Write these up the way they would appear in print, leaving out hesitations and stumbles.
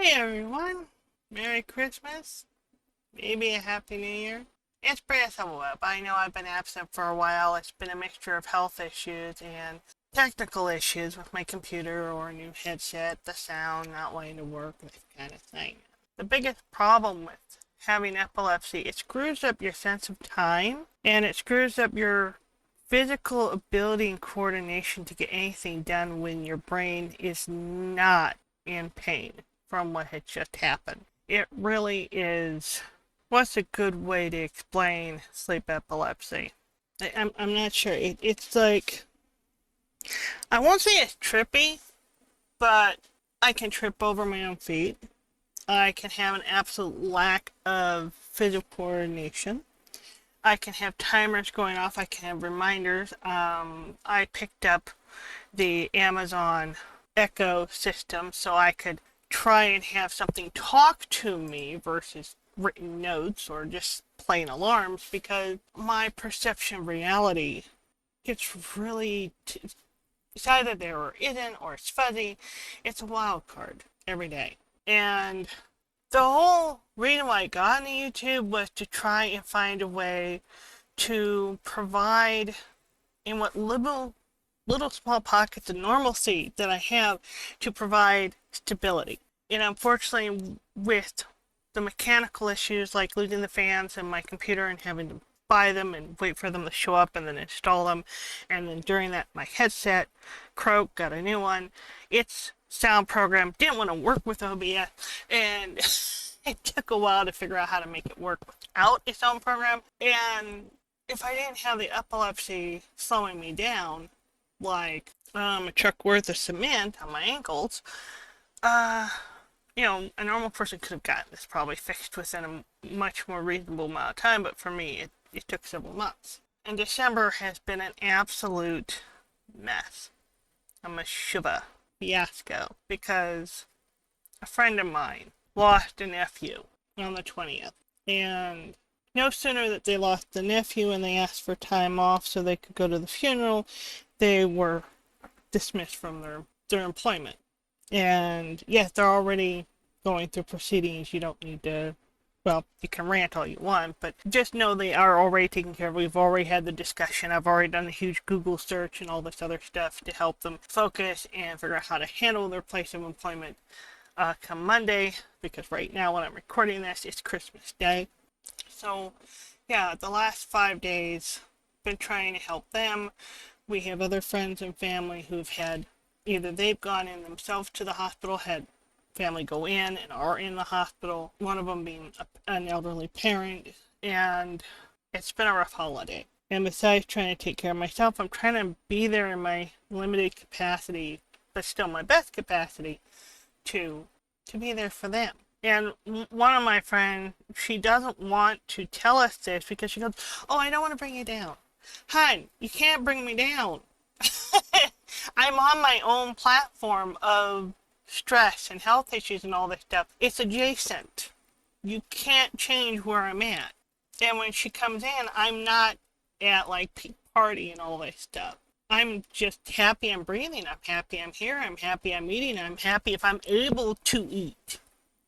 Hey everyone, Merry Christmas, maybe a Happy New Year. It's Brieya Silverweb. I know I've been absent for a while. It's been a mixture of health issues and technical issues with my computer or a new headset, the sound not wanting to work, that kind of thing. The biggest problem with having epilepsy, it screws up your sense of time and it screws up your physical ability and coordination to get anything done when your brain is not in pain from what had just happened. It really is. What's a good way to explain sleep epilepsy? I'm not sure. It's like, I won't say it's trippy, but I can trip over my own feet. I can have an absolute lack of physical coordination. I can have timers going off. I can have reminders. I picked up the Amazon Echo system so I could try and have something talk to me versus written notes or just plain alarms because my perception of reality gets really it's either there or isn't or it's fuzzy. It's a wild card every day. And the whole reason why I got into YouTube was to try and find a way to provide in what little small pockets of normalcy that I have to provide stability. And unfortunately, with the mechanical issues like losing the fans and my computer and having to buy them and wait for them to show up and then install them, and then during that my headset croaked, got a new one. Its sound program didn't want to work with OBS, and it took a while to figure out how to make it work without a sound program. And if I didn't have the epilepsy slowing me down, like a truck worth of cement on my ankles, a normal person could have gotten this probably fixed within a much more reasonable amount of time, but for me, it took several months. And December has been an absolute mess. A meshuva fiasco because a friend of mine lost a nephew on the 20th. And no sooner that they lost the nephew and they asked for time off so they could go to the funeral, they were dismissed from their employment. And yes, they're already going through proceedings. You don't need to, well, you can rant all you want, but just know they are already taken care of. We've already had the discussion. I've already done a huge Google search and all this other stuff to help them focus and figure out how to handle their place of employment come Monday, because right now when I'm recording this, it's Christmas Day. So, yeah, the last 5 days, been trying to help them. We have other friends and family who've had either they've gone in themselves to the hospital, had family go in and are in the hospital, one of them being an elderly parent, and it's been a rough holiday. And besides trying to take care of myself, I'm trying to be there in my limited capacity, but still my best capacity, to be there for them. And one of my friends, she doesn't want to tell us this because she goes, "Oh, I don't want to bring you down." Hun, you can't bring me down. I'm on my own platform of stress and health issues and all this stuff. It's adjacent. You can't change where I'm at. And when she comes in, I'm not at like peak party and all this stuff. I'm just happy I'm breathing. I'm happy I'm here. I'm happy I'm eating. I'm happy if I'm able to eat.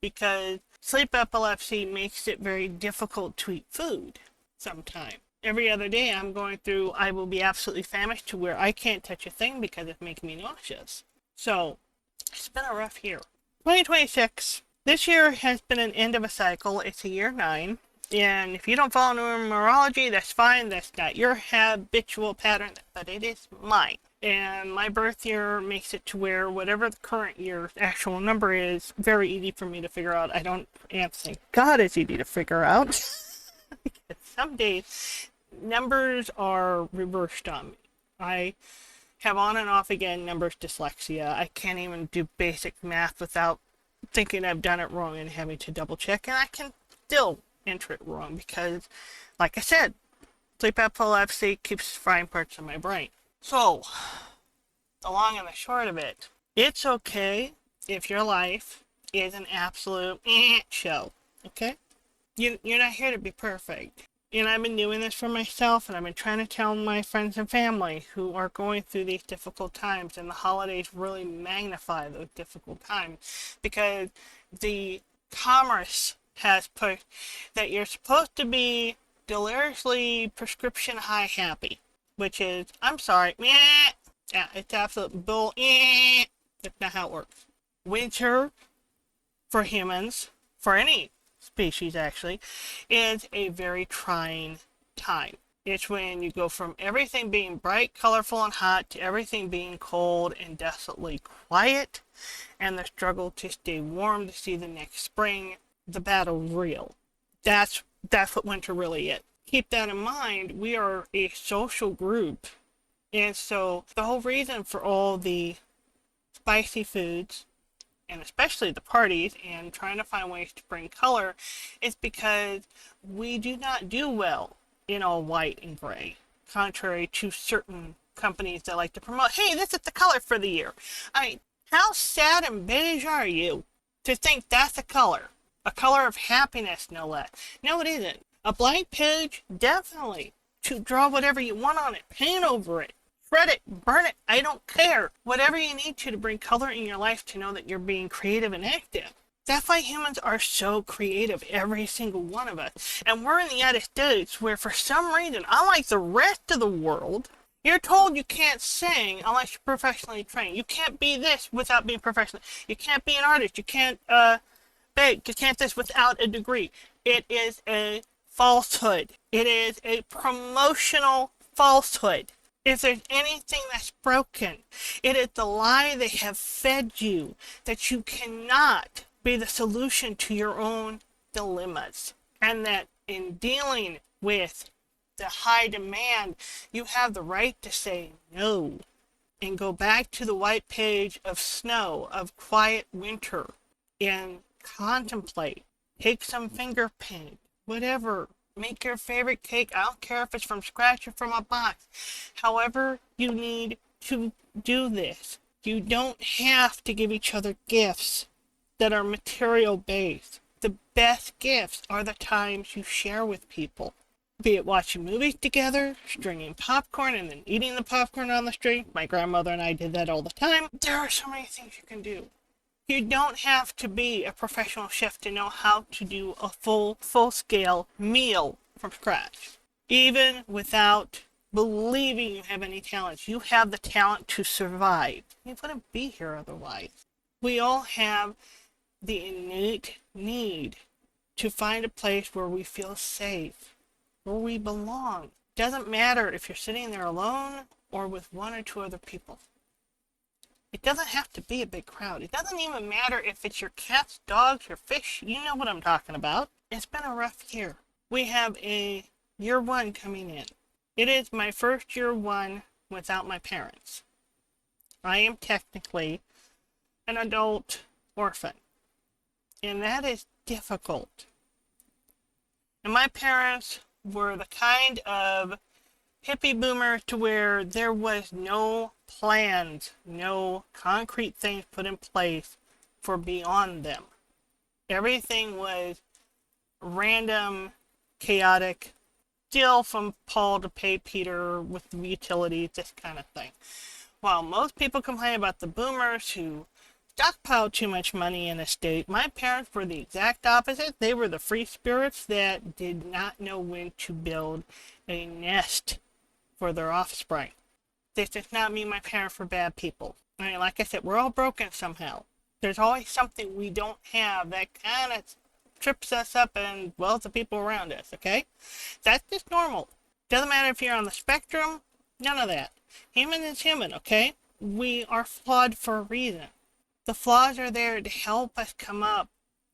Because sleep epilepsy makes it very difficult to eat food sometimes. Every other day I'm going through, I will be absolutely famished to where I can't touch a thing because it's making me nauseous. So, it's been a rough year. 2026. This year has been an end of a cycle. It's a year 9. And if you don't follow numerology, that's fine. That's not your habitual pattern, but it is mine. And my birth year makes it to where whatever the current year's actual number is, very easy for me to figure out. And thank God it's easy to figure out. Some days, numbers are reversed on me. I have on and off again numbers dyslexia. I can't even do basic math without thinking I've done it wrong and having to double check, and I can still enter it wrong because, like I said, sleep epilepsy keeps frying parts of my brain. So, the long and the short of it, it's okay if your life is an absolute show, okay? You're not here to be perfect. And I've been doing this for myself, and I've been trying to tell my friends and family who are going through these difficult times, and the holidays really magnify those difficult times because the commerce has pushed that you're supposed to be deliriously prescription high happy, which is, I'm sorry, meh, yeah, it's absolute bull, that's not how it works. Winter for humans, for any species actually, is a very trying time. It's when you go from everything being bright, colorful, and hot to everything being cold and desolately quiet, and the struggle to stay warm to see the next spring. The battle's real. That's what winter really is. Keep that in mind. We are a social group, and so the whole reason for all the spicy foods and especially the parties and trying to find ways to bring color is because we do not do well in all white and gray, contrary to certain companies that like to promote, hey, this is the color for the year. I mean, how sad and beige are you to think that's a color? A color of happiness, no less. No, it isn't. A blank page, definitely. To draw whatever you want on it, paint over it, shred it, burn it, I don't care. Whatever you need to bring color in your life to know that you're being creative and active. That's why humans are so creative, every single one of us. And we're in the United States where for some reason, unlike the rest of the world, you're told you can't sing unless you're professionally trained. You can't be this without being professional. You can't be an artist. You can't bake. You can't this without a degree. It is a falsehood. It is a promotional falsehood. If there's anything that's broken, it is the lie they have fed you that you cannot be the solution to your own dilemmas. And that in dealing with the high demand, you have the right to say no and go back to the white page of snow, of quiet winter, and contemplate. Take some finger paint, whatever. Make your favorite cake. I don't care if it's from scratch or from a box. However you need to do this. You don't have to give each other gifts that are material based. The best gifts are the times you share with people. Be it watching movies together, stringing popcorn and then eating the popcorn on the string. My grandmother and I did that all the time. There are so many things you can do. You don't have to be a professional chef to know how to do a full-scale meal from scratch. Even without believing you have any talents, you have the talent to survive. You wouldn't be here otherwise. We all have the innate need to find a place where we feel safe, where we belong. Doesn't matter if you're sitting there alone or with one or two other people. It doesn't have to be a big crowd. It doesn't even matter if it's your cats, dogs, your fish. You know what I'm talking about. It's been a rough year. We have a year one coming in. It is my first year one without my parents. I am technically an adult orphan. And that is difficult. And my parents were the kind of hippie boomer to where there was no plans, no concrete things put in place for beyond them. Everything was random, chaotic, steal from Paul to pay Peter with the utilities, this kind of thing. While most people complain about the boomers who stockpiled too much money in a state, my parents were the exact opposite. They were the free spirits that did not know when to build a nest for their offspring. This does not mean my parents were bad people. I mean, like I said, we're all broken somehow. There's always something we don't have that kind of trips us up and, well, the people around us, okay? That's just normal. Doesn't matter if you're on the spectrum, none of that. Human is human, okay? We are flawed for a reason. The flaws are there to help us come up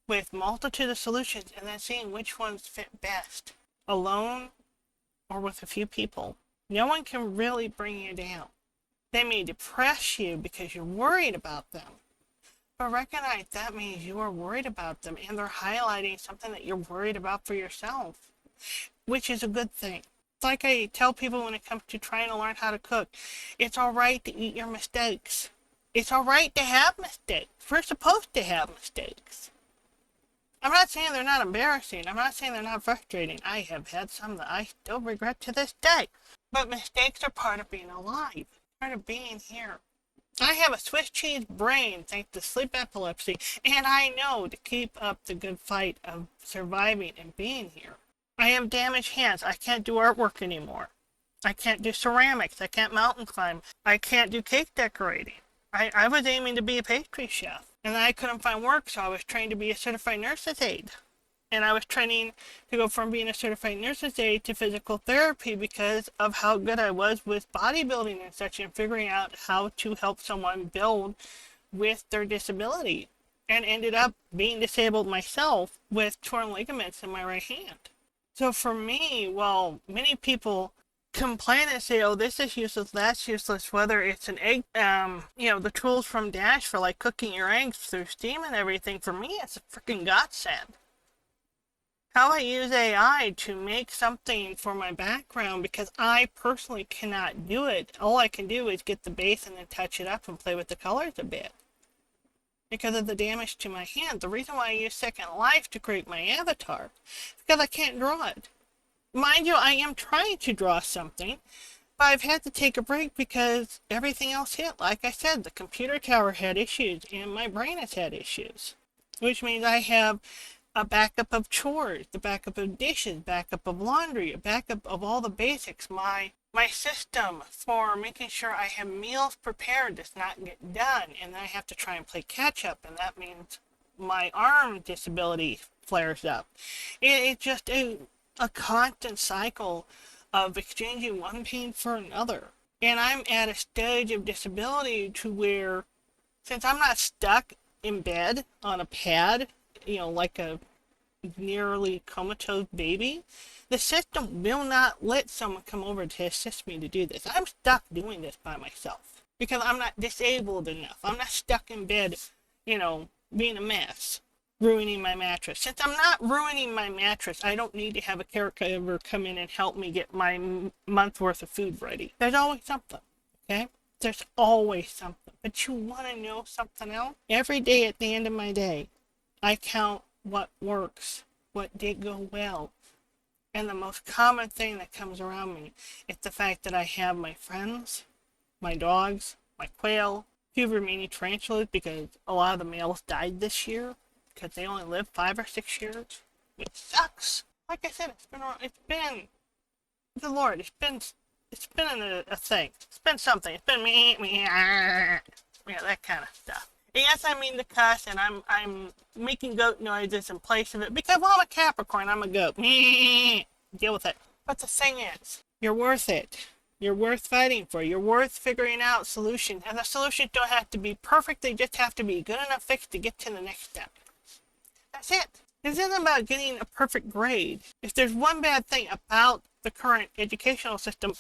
with multitude of solutions and then seeing which ones fit best, alone or with a few people. No one can really bring you down. They may depress you because you're worried about them, but recognize that means you are worried about them and they're highlighting something that you're worried about for yourself, which is a good thing. It's like I tell people when it comes to trying to learn how to cook, it's all right to eat your mistakes. It's all right to have mistakes. We're supposed to have mistakes. I'm not saying they're not embarrassing. I'm not saying they're not frustrating. I have had some that I still regret to this day. But mistakes are part of being alive, part of being here. I have a Swiss cheese brain thanks to sleep epilepsy, and I know to keep up the good fight of surviving and being here. I have damaged hands. I can't do artwork anymore. I can't do ceramics. I can't mountain climb. I can't do cake decorating. I was aiming to be a pastry chef, and I couldn't find work, so I was trained to be a certified nurse's aide. And I was training to go from being a certified nurse's aide to physical therapy because of how good I was with bodybuilding and such, and figuring out how to help someone build with their disability. And ended up being disabled myself with torn ligaments in my right hand. So for me, while many people complain and say, oh, this is useless, that's useless, whether it's an egg, the tools from Dash for like cooking your eggs through steam and everything, for me, it's a freaking godsend. How I use AI to make something for my background because I personally cannot do it. All I can do is get the base and then touch it up and play with the colors a bit. Because of the damage to my hand. The reason why I use Second Life to create my avatar is because I can't draw it. Mind you, I am trying to draw something, but I've had to take a break because everything else hit. Like I said, the computer tower had issues and my brain has had issues. Which means I have a backup of chores, the backup of dishes, backup of laundry, a backup of all the basics. My system for making sure I have meals prepared does not get done, and then I have to try and play catch up, and that means my arm disability flares up. It's just a constant cycle of exchanging one pain for another. And I'm at a stage of disability to where, since I'm not stuck in bed on a pad, like a nearly comatose baby, the system will not let someone come over to assist me to do this. I'm stuck doing this by myself because I'm not disabled enough. I'm not stuck in bed, being a mess, ruining my mattress. Since I'm not ruining my mattress, I don't need to have a caregiver come in and help me get my month's worth of food ready. There's always something, okay? There's always something. But you want to know something else? Every day at the end of my day, I count what works, what did go well. And the most common thing that comes around me is the fact that I have my friends, my dogs, my quail, a few remaining tarantulas because a lot of the males died this year because they only live 5 or 6 years. It sucks. Like I said, it's been the Lord. It's been a thing. It's been something. It's been me, that kind of stuff. Yes, I mean the cuss, and I'm making goat noises in place of it because I'm a Capricorn. I'm a goat. Deal with it. But the thing is, you're worth it. You're worth fighting for. You're worth figuring out solutions, and the solutions don't have to be perfect. They just have to be good enough fix to get to the next step. That's it. This isn't about getting a perfect grade. If there's one bad thing about the current educational system,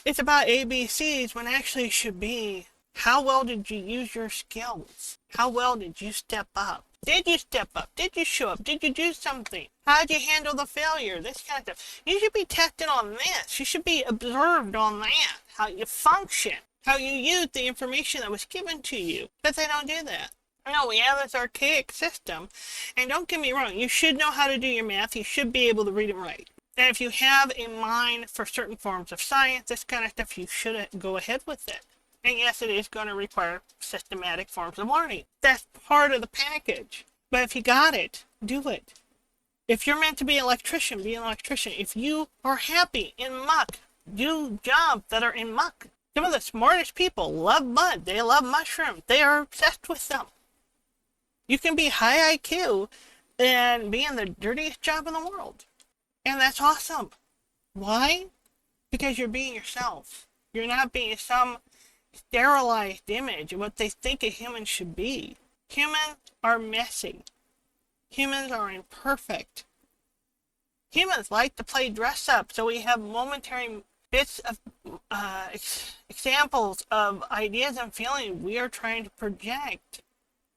it's about ABCs when actually it should be, how well did you use your skills? How well did you step up? Did you step up? Did you show up? Did you do something? How did you handle the failure? This kind of stuff. You should be tested on this. You should be observed on that. How you function. How you use the information that was given to you. But they don't do that. No, we have this archaic system. And don't get me wrong, you should know how to do your math. You should be able to read and write. And if you have a mind for certain forms of science, this kind of stuff, you should go ahead with it. And yes, it is going to require systematic forms of learning. That's part of the package. But if you got it, do it. If you're meant to be an electrician, be an electrician. If you are happy in muck, do jobs that are in muck. Some of the smartest people love mud. They love mushrooms. They are obsessed with them. You can be high IQ and be in the dirtiest job in the world. And that's awesome. Why? Because you're being yourself. You're not being some sterilized image of what they think a human should be. Humans are messy. Humans are imperfect. Humans like to play dress up, so we have momentary bits of examples of ideas and feelings we are trying to project,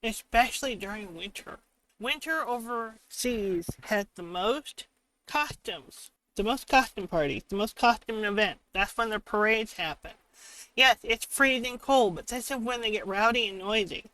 especially during winter. Winter overseas has the most costumes, the most costume parties, the most costume events. That's when their parades happen. Yes, it's freezing cold, but this is when they get rowdy and noisy.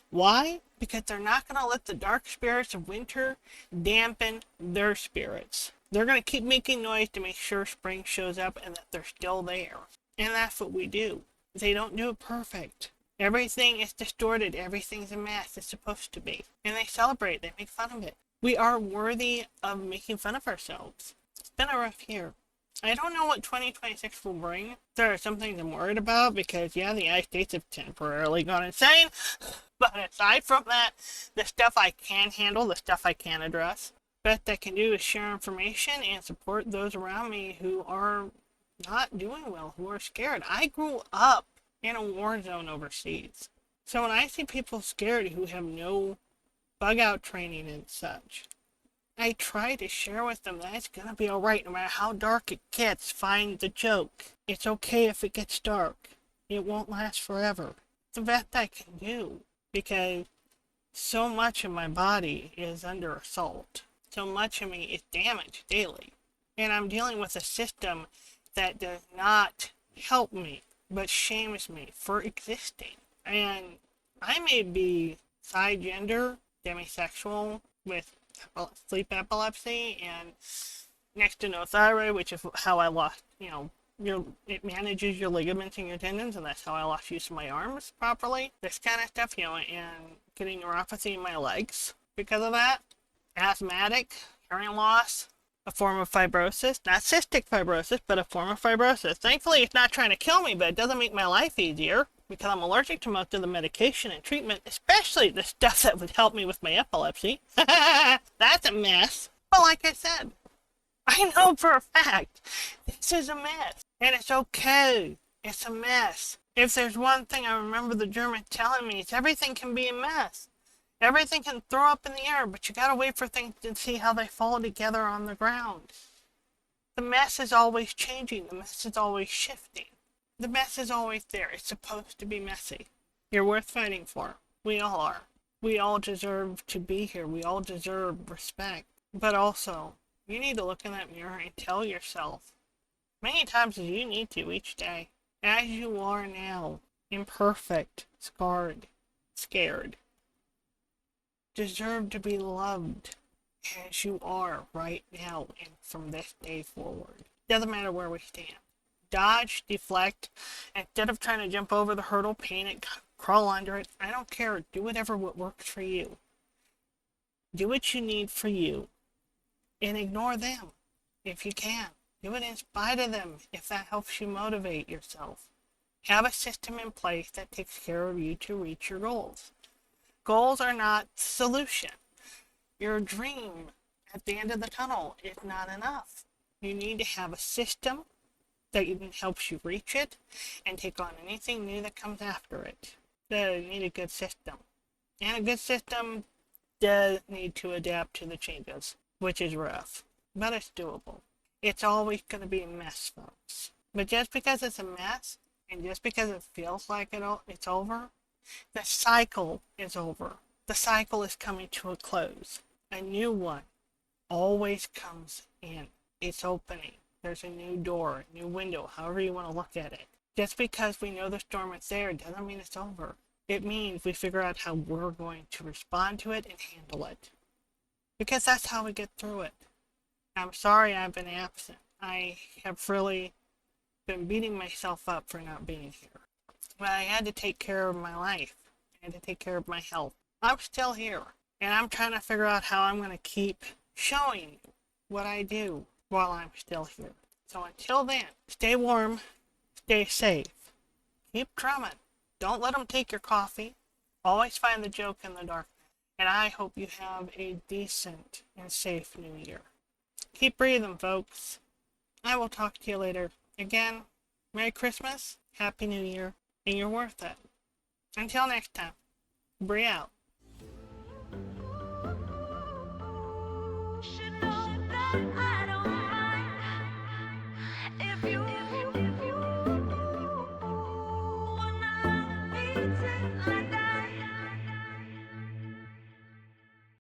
Why? because they're not going to let the dark spirits of winter dampen their spirits. They're going to keep making noise to make sure spring shows up and that they're still there. And that's what we do. They don't do it perfect. Everything is distorted. Everything's a mess. It's supposed to be. And they celebrate. They make fun of it. We are worthy of making fun of ourselves. It's been a rough year. I don't know what 2026 will bring. There are some things I'm worried about because, yeah, the United States have temporarily gone insane. But aside from that, the stuff I can handle, the stuff I can address, best I can do is share information and support those around me who are not doing well, who are scared. I grew up in a war zone overseas. So when I see people scared who have no bug out training and such, I try to share with them that it's gonna be alright no matter how dark it gets. Find the joke. It's okay if it gets dark. It won't last forever. It's the best I can do because so much of my body is under assault. So much of me is damaged daily. And I'm dealing with a system that does not help me, but shames me for existing. And I may be cisgender, demisexual, with sleep epilepsy, and next to no thyroid, which is how I lost, it manages your ligaments and your tendons, and that's how I lost use of my arms properly. This kind of stuff, and getting neuropathy in my legs because of that. Asthmatic, hearing loss, a form of fibrosis. Not cystic fibrosis, but a form of fibrosis. Thankfully, it's not trying to kill me, but it doesn't make my life easier because I'm allergic to most of the medication and treatment, especially the stuff that would help me with my epilepsy. That's a mess. But like I said, I know for a fact this is a mess. And it's okay. It's a mess. If there's one thing I remember the German telling me, it's everything can be a mess. Everything can throw up in the air, but you gotta wait for things to see how they fall together on the ground. The mess is always changing. The mess is always shifting. The mess is always there. It's supposed to be messy. You're worth fighting for. We all are. We all deserve to be here. We all deserve respect. But also, you need to look in that mirror and tell yourself, many times as you need to each day, as you are now, imperfect, scarred, scared, deserve to be loved as you are right now and from this day forward. Doesn't matter where we stand. Dodge, deflect, instead of trying to jump over the hurdle, paint it, crawl under it. I don't care. Do whatever what works for you. Do what you need for you. And ignore them if you can. Do it in spite of them if that helps you motivate yourself. Have a system in place that takes care of you to reach your goals. Goals are not the solution. Your dream at the end of the tunnel is not enough. You need to have a system that helps you reach it and take on anything new that comes after it. So you need a good system. And a good system does need to adapt to the changes, which is rough, but it's doable. It's always going to be a mess, folks. But just because it's a mess, and just because it feels like it's over, the cycle is over. The cycle is coming to a close. A new one always comes in. It's opening. There's a new door, a new window, however you want to look at it. Just because we know the storm is there doesn't mean it's over. It means we figure out how we're going to respond to it and handle it. Because that's how we get through it. I'm sorry I've been absent. I have really been beating myself up for not being here. But I had to take care of my life. I had to take care of my health. I'm still here. And I'm trying to figure out how I'm going to keep showing you what I do while I'm still here. So until then, stay warm, stay safe, keep drumming. Don't let them take your coffee. Always find the joke in the darkness. And I hope you have a decent and safe new year. Keep breathing, folks. I will talk to you later. Again, Merry Christmas, Happy New Year, and you're worth it. Until next time, Brieya out.